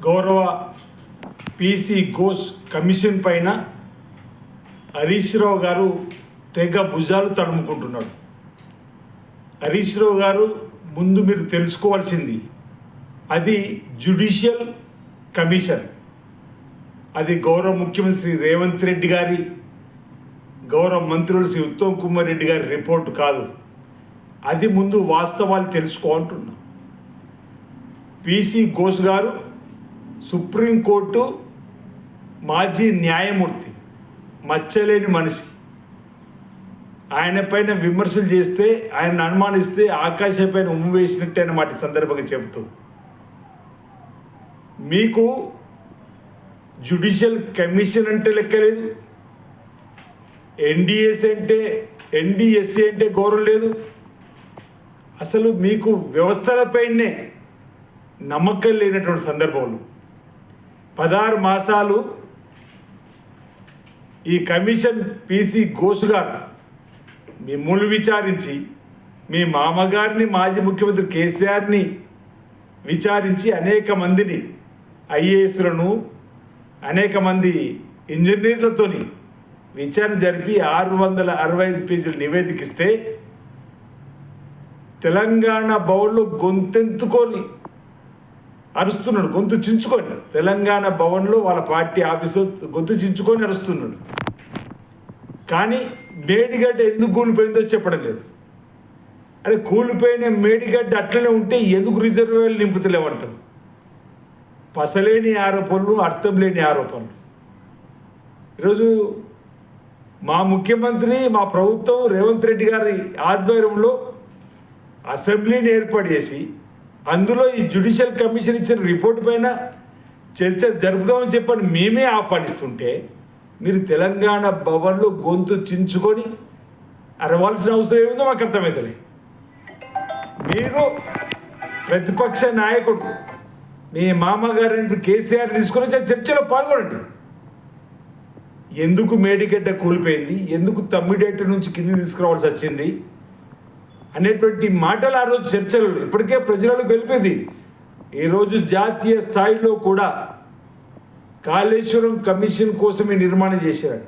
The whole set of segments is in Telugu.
గౌరవ పీసీ ఘోష్ కమిషన్ పైన హరీష్ రావు గారు తెగ భుజాలు తడుముకుంటున్నాడు. హరీష్ రావు గారు ముందు మీరు తెలుసుకోవాల్సింది, అది జ్యుడిషియల్ కమిషన్, అది గౌరవ ముఖ్యమంత్రి రేవంత్ రెడ్డి గారి, గౌరవ మంత్రులు శ్రీ ఉత్తమ్ కుమార్ రెడ్డి గారి రిపోర్టు కాదు. అది ముందు వాస్తవాలు తెలుసుకో అంటున్నా. పీసీ ఘోష్ గారు సుప్రీంకోర్టు మాజీ న్యాయమూర్తి, మచ్చలేని మనిషి. ఆయన పైన విమర్శలు చేస్తే, ఆయన అనుమానిస్తే ఆకాశం పైన ఉమ్ము వేసినట్టే అన్నమాట సందర్భంగా చెబుతూ, మీకు జ్యుడిషియల్ కమిషన్ అంటే లెక్కలేదు, ఎన్డిఎస్ఏ అంటే గౌరవం లేదు. అసలు మీకు వ్యవస్థలపైనే నమ్మకం లేనటువంటి సందర్భంలో 16 మాసాలు ఈ కమిషన్ పీసీ ఘోష్ గారు మిమ్మల్ని విచారించి, మీ మామగారిని మాజీ ముఖ్యమంత్రి కేసీఆర్ని విచారించి, అనేక మందిని ఐఏఎస్లను, అనేక మంది ఇంజనీర్లతోని విచారణ జరిపి 665 పేజీల నివేదిక ఇస్తే, తెలంగాణ భవన్లో గొంతెంతుకొని అరుస్తున్నాడు, గొంతు చించుకొని. తెలంగాణ భవన్లో వాళ్ళ పార్టీ ఆఫీసులో గొంతు చించుకొని అరుస్తున్నాడు. కానీ మేడిగడ్డ ఎందుకు కూలిపోయిందో చెప్పడం లేదు. అదే కూలిపోయిన మేడిగడ్డ అట్లనే ఉంటే ఎందుకు రిజర్వాయర్లు నింపుతలేమంటారు. పసలేని ఆరోపణలు, అర్థం లేని ఆరోపణలు. ఈరోజు మా ముఖ్యమంత్రి, మా ప్రభుత్వం రేవంత్ రెడ్డి గారి ఆధ్వర్యంలో అసెంబ్లీని ఏర్పాటు చేసి, అందులో ఈ జ్యుడిషియల్ కమిషన్ ఇచ్చిన రిపోర్ట్ పైన చర్చ జరుపుదామని చెప్పని మేమే ఆహ్వానిస్తుంటే, మీరు తెలంగాణ భవన్లో గొంతు చించుకొని అరవాల్సిన అవసరం ఏమిందో మాకు అర్థమవుతలే. మీరు ప్రతిపక్ష నాయకుడు, మీ మామగారు కేసీఆర్ తీసుకొని చర్చలో పాల్గొనండి. ఎందుకు మేడిగడ్డ కూలిపోయింది, ఎందుకు తమ్మిడేట నుంచి కింది తీసుకురావాల్సి వచ్చింది అనేటువంటి మాటలు ఆ రోజు చర్చలు ఇప్పటికే ప్రజలకు వెళ్ళిపోయింది. ఈరోజు జాతీయ స్థాయిలో కూడా కాళేశ్వరం కమిషన్ కోసమే నిర్మాణం చేశారు.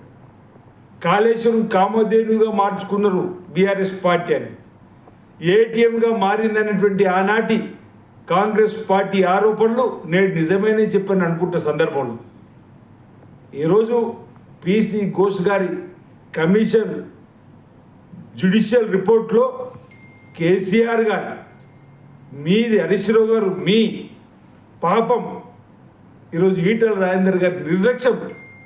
కాళేశ్వరం కామధేనుగా మార్చుకున్నారు బీఆర్ఎస్ పార్టీ అని, ఏటీఎంగా మారిందనేటువంటి ఆనాటి కాంగ్రెస్ పార్టీ ఆరోపణలు నేడు నిజమేనే చెప్పని అనుకుంటున్న సందర్భంలో ఈరోజు పీసీ ఘోష్ గారి కమిషన్ జ్యుడిషియల్ రిపోర్ట్లో కేసీఆర్ గారు, మీది హరీష్ రావు గారు, మీ పాపం ఈరోజు ఈటల రాజేందర్ గారి నిర్లక్ష్యం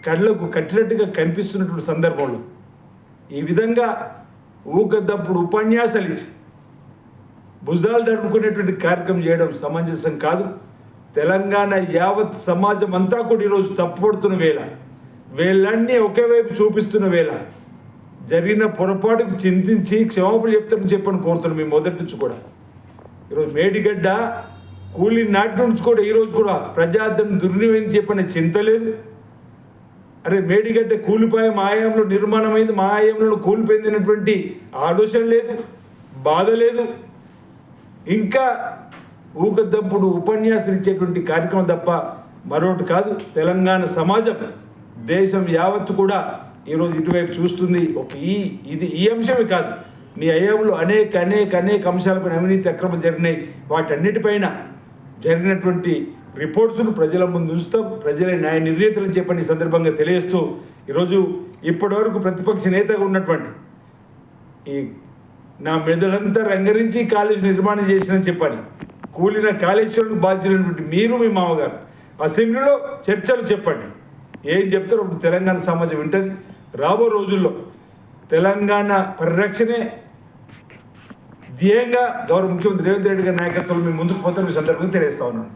కళ్ళకు కట్టినట్టుగా కనిపిస్తున్నటువంటి సందర్భంలో ఈ విధంగా ఊకదప్పుడు ఉపన్యాసాలు ఇచ్చి భుజాలు దడుపుకునేటువంటి కార్యక్రమం చేయడం సమంజసం కాదు. తెలంగాణ యావత్ సమాజం అంతా కూడా ఈరోజు తప్పుపడుతున్న వేళ, వేళ్ళన్నీ ఒకే వైపు చూపిస్తున్న వేళ, జరిగిన పొరపాటుకు చింతించి క్షమాపణ చెప్తారని చెప్పని కోరుతున్నాం. మేము మొదటి నుంచి కూడా ఈరోజు మేడిగడ్డ కూలి నాటి నుంచి కూడా ఈరోజు కూడా ప్రజాధనం దుర్వినియోగం చెప్పని చింత లేదు. అరే మేడిగడ్డ కూలిపోయి మా ఆయంలో నిర్మాణమైంది, మా ఆయంలో కూలిపోయింది అనేటువంటి ఆలోచన లేదు, బాధ లేదు. ఇంకా ఊకదప్పుడు ఉపన్యాసం ఇచ్చేటువంటి కార్యక్రమం తప్ప మరొకటి కాదు. తెలంగాణ సమాజం, దేశం యావత్తు కూడా ఈరోజు ఇటువైపు చూస్తుంది. ఈ అంశమే కాదు, మీ అయ్యంలో అనేక అనేక అనేక అంశాలపైన అవినీతి అక్రమం జరిగినాయి. వాటన్నిటిపైన జరిగినటువంటి రిపోర్ట్స్ను ప్రజల ముందు ఉంచుతాం. ప్రజల న్యాయ నిర్ణేతలు చెప్పని సందర్భంగా తెలియజేస్తూ, ఈరోజు ఇప్పటివరకు ప్రతిపక్ష నేతగా ఉన్నటువంటి ఈ నా మెదడంతా రంగరించి కాలేజీ నిర్మాణం చేసినని చెప్పని కూలిన కాళేశ్వరం బాధ్యులైనటువంటి మీరు, మీ మామగారు అసెంబ్లీలో చర్చలు చెప్పండి. ఏం చెప్తారో తెలంగాణ సమాజం వింటది. రాబో రోజుల్లో తెలంగాణ పరిరక్షణే ధ్యేయంగా గౌరవ ముఖ్యమంత్రి రేవంత్ రెడ్డి గారి నాయకత్వంలో మేము ముందుకు పోతాం. ఈ సందర్భంగా తెలియజేస్తా ఉన్నాను.